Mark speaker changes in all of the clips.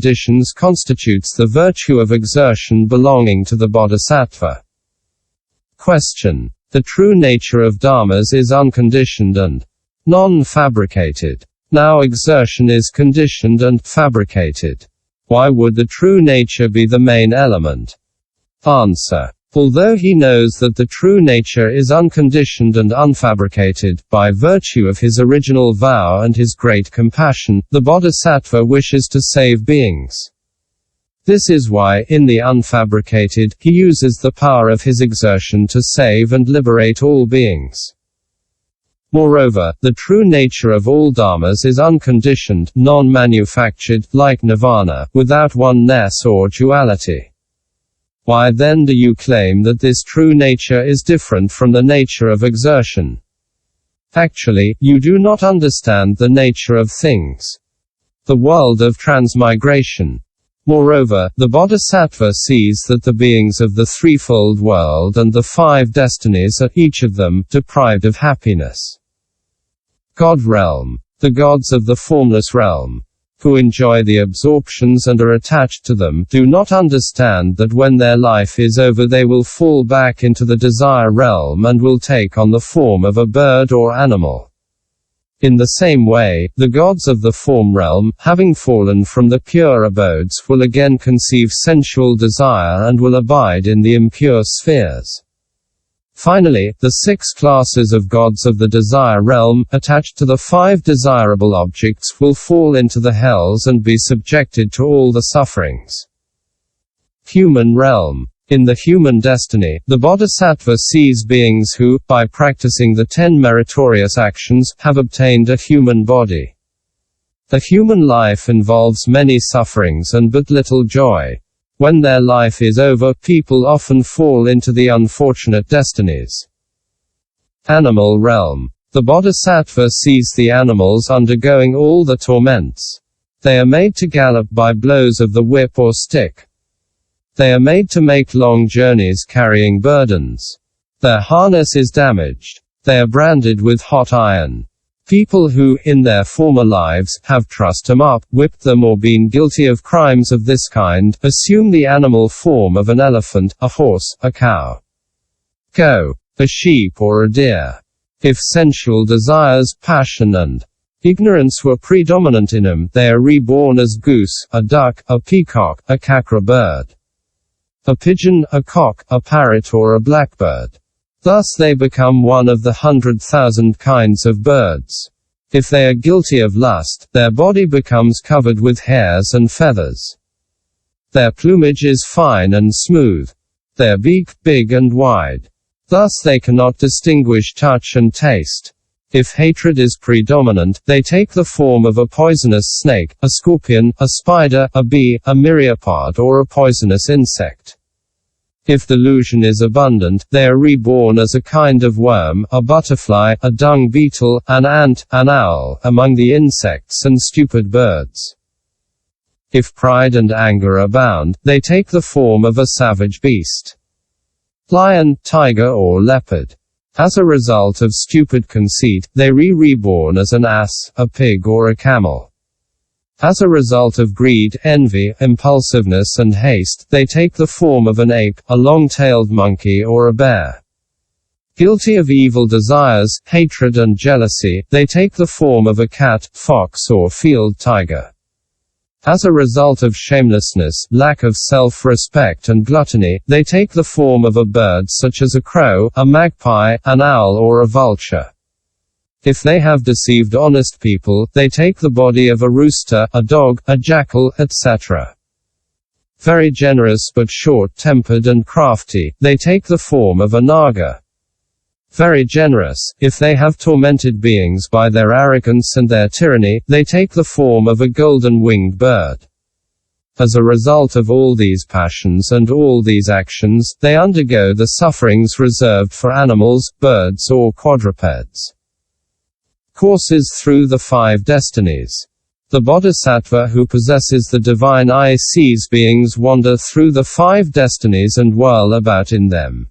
Speaker 1: conditions constitutes the virtue of exertion belonging to the bodhisattva. Question. The true nature of dharmas is unconditioned and non-fabricated. Now exertion is conditioned and fabricated. Why would the true nature be the main element? Answer. Although he knows that the true nature is unconditioned and unfabricated, by virtue of his original vow and his great compassion, the bodhisattva wishes to save beings. This is why, in the unfabricated, he uses the power of his exertion to save and liberate all beings. Moreover, the true nature of all dharmas is unconditioned, non-manufactured, like nirvana, without oneness or duality. Why then do you claim that this true nature is different from the nature of exertion? Actually, you do not understand the nature of things. The world of transmigration. Moreover, the bodhisattva sees that the beings of the threefold world and the 5 destinies are, each of them, deprived of happiness. God realm. The gods of the formless realm, who enjoy the absorptions and are attached to them, do not understand that when their life is over they will fall back into the desire realm and will take on the form of a bird or animal. In the same way, the gods of the form realm, having fallen from the pure abodes, will again conceive sensual desire and will abide in the impure spheres. Finally, the 6 classes of gods of the desire realm, attached to the 5 desirable objects, will fall into the hells and be subjected to all the sufferings. Human realm. In the human destiny, the bodhisattva sees beings who, by practicing the 10 meritorious actions, have obtained a human body. The human life involves many sufferings and but little joy. When their life is over, people often fall into the unfortunate destinies. Animal realm. The bodhisattva sees the animals undergoing all the torments. They are made to gallop by blows of the whip or stick. They are made to make long journeys carrying burdens. Their harness is damaged. They are branded with hot iron. People who, in their former lives, have trussed them up, whipped them or been guilty of crimes of this kind, assume the animal form of an elephant, a horse, a cow, goat, a sheep or a deer. If sensual desires, passion and ignorance were predominant in them, they are reborn as goose, a duck, a peacock, a kakra bird, a pigeon, a cock, a parrot or a blackbird. Thus they become one of the 100,000 kinds of birds. If they are guilty of lust, their body becomes covered with hairs and feathers. Their plumage is fine and smooth. Their beak, big and wide. Thus they cannot distinguish touch and taste. If hatred is predominant, they take the form of a poisonous snake, a scorpion, a spider, a bee, a myriapod or a poisonous insect. If delusion is abundant, they are reborn as a kind of worm, a butterfly, a dung beetle, an ant, an owl, among the insects and stupid birds. If pride and anger abound, they take the form of a savage beast. Lion, tiger or leopard. As a result of stupid conceit, they reborn as an ass, a pig or a camel. As a result of greed, envy, impulsiveness and haste, they take the form of an ape, a long-tailed monkey or a bear. Guilty of evil desires, hatred and jealousy, they take the form of a cat, fox or field tiger. As a result of shamelessness, lack of self-respect and gluttony, they take the form of a bird such as a crow, a magpie, an owl or a vulture. If they have deceived honest people, they take the body of a rooster, a dog, a jackal, etc. Very generous but short-tempered and crafty, they take the form of a naga. Very generous, if they have tormented beings by their arrogance and their tyranny, they take the form of a golden-winged bird. As a result of all these passions and all these actions, they undergo the sufferings reserved for animals, birds or quadrupeds. Courses through the 5 destinies. The bodhisattva who possesses the divine eye sees beings wander through the 5 destinies and whirl about in them.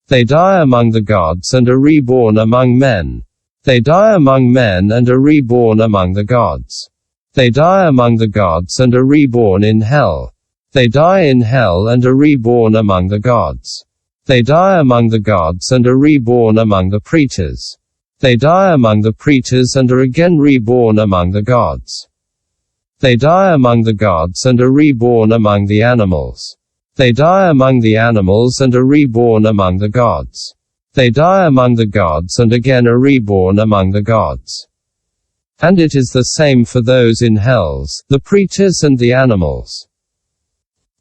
Speaker 1: They die among the gods and are reborn among men. They die among men and are reborn among the gods. They die among the gods and are reborn in hell. They die in hell and are reborn among the gods. They die among the gods and are reborn among the pretas. They die among the pretas and are again reborn among the gods. They die among the gods and are reborn among the animals. They die among the animals and are reborn among the gods. They die among the gods and again are reborn among the gods. And it is the same for those in hells, the pretas and the animals.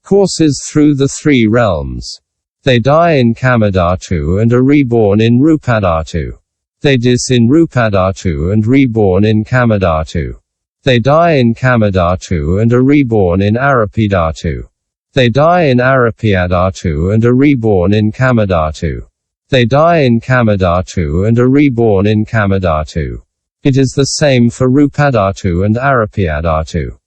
Speaker 1: Courses through the three realms. They die in Kamadhatu and are reborn in Rupadhatu. They dis in Rupadhatu and reborn in Kamadhatu. They die in Kamadhatu and are reborn in Arapidhatu. They die in Arapiadhatu and are reborn in Kamadhatu. They die in Kamadhatu and are reborn in Kamadhatu. It is the same for Rupadhatu and Arapiadhatu.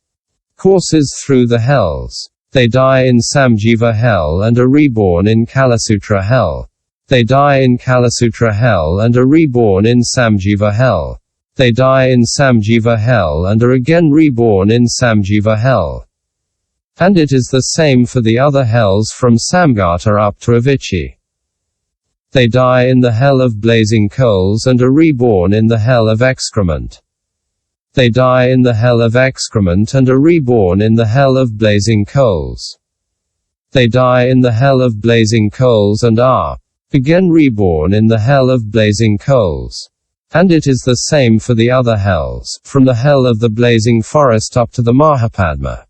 Speaker 1: Courses through the hells. They die in Samjiva hell and are reborn in Kalasutra hell. They die in Kalasutra hell and are reborn in Samjiva hell. They die in Samjiva hell and are again reborn in Samjiva hell. And it is the same for the other hells from Samgata up to Avicii. They die in the hell of blazing coals and are reborn in the hell of excrement. They die in the hell of excrement and are reborn in the hell of blazing coals. They die in the hell of blazing coals and are again reborn in the hell of blazing coals. And it is the same for the other hells, from the hell of the blazing forest up to the Mahapadma.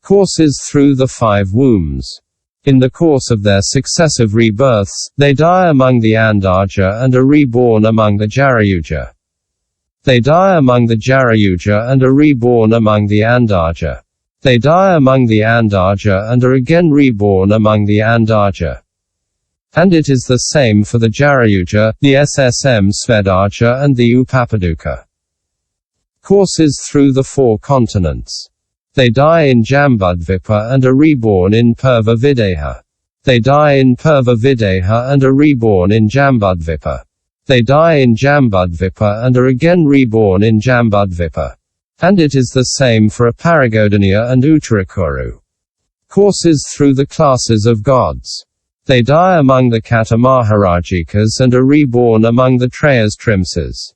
Speaker 1: Courses through the five wombs. In the course of their successive rebirths, they die among the Andaja and are reborn among the Jarayuja. They die among the Jarayuja and are reborn among the Andaja. They die among the Andaja and are again reborn among the Andaja. And it is the same for the Jarayuja, the SSM Svedaja and the Upapaduka. Courses through the four continents. They die in Jambudvipa and are reborn in Purva Videha. They die in Purva Videha and are reborn in Jambudvipa. They die in Jambudvipa and are again reborn in Jambudvipa. And it is the same for Aparagodaniya and Uttarakuru. Courses through the classes of gods. They die among the Katamaharajikas and are reborn among the Treyas Trimsas.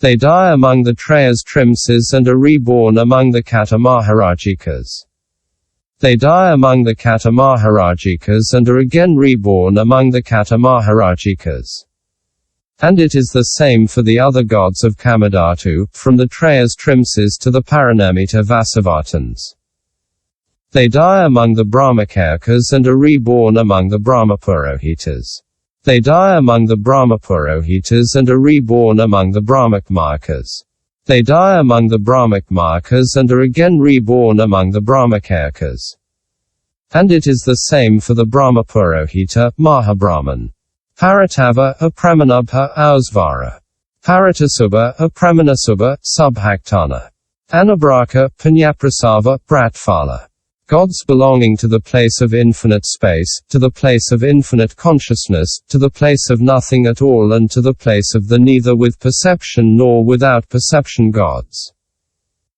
Speaker 1: They die among the Treyas Trimsas and are reborn among the Katamaharajikas. They die among the Katamaharajikas and are again reborn among the Katamaharajikas. And it is the same for the other gods of Kamadhatu, from the Treyas Trimsas to the Paranamita Vasavatans. They die among the Brahmakarkas and are reborn among the Brahmapurohitas. They die among the Brahmapurohitas and are reborn among the Brahmakmarkas. They die among the Brahmakmarkas and are again reborn among the Brahmakarkas. And it is the same for the Brahmapurohita, Mahabrahman. Paratava, Apramanabha, Ausvara. Paratasubha, Apramanasubha, Subhaktana. Anabraka, Panyaprasava, Bratfala. Gods belonging to the place of infinite space, to the place of infinite consciousness, to the place of nothing at all and to the place of the neither with perception nor without perception gods.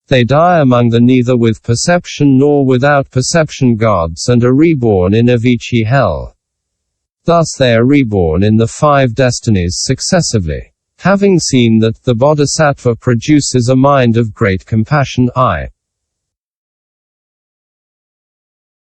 Speaker 1: They die among the neither with perception nor without perception gods and are reborn in Avicii hell. Thus they are reborn in the 5 destinies successively. Having seen that the bodhisattva produces a mind of great compassion, I